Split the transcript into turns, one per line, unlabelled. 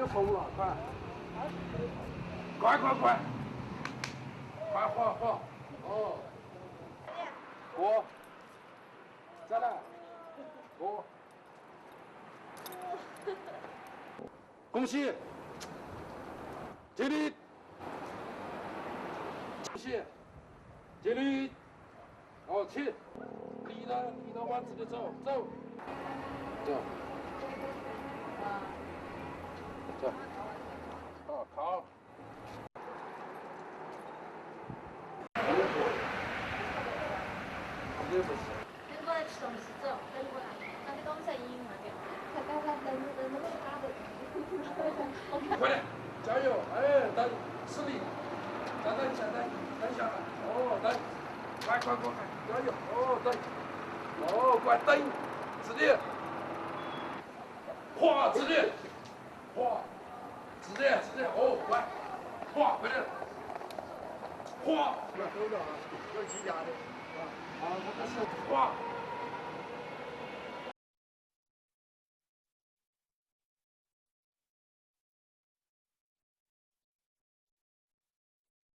个冲了，快！快快快！快晃晃！哦，过，再来，过。恭喜，敬礼，恭喜，敬礼。哦，起，立着往自己走，走，走，走。哦，靠。这不行。
跟过来吃东西走，跟过来，那你刚才赢了的，他等那么大的，
快点，加油！哎，等，吃力，再等一下，等一下，哦，等，快，加油！哦，等，哦，快等，自己，滑，自己，滑，自己，哦，快，滑，快点，滑，走着啊，有几家的，啊，我这是滑。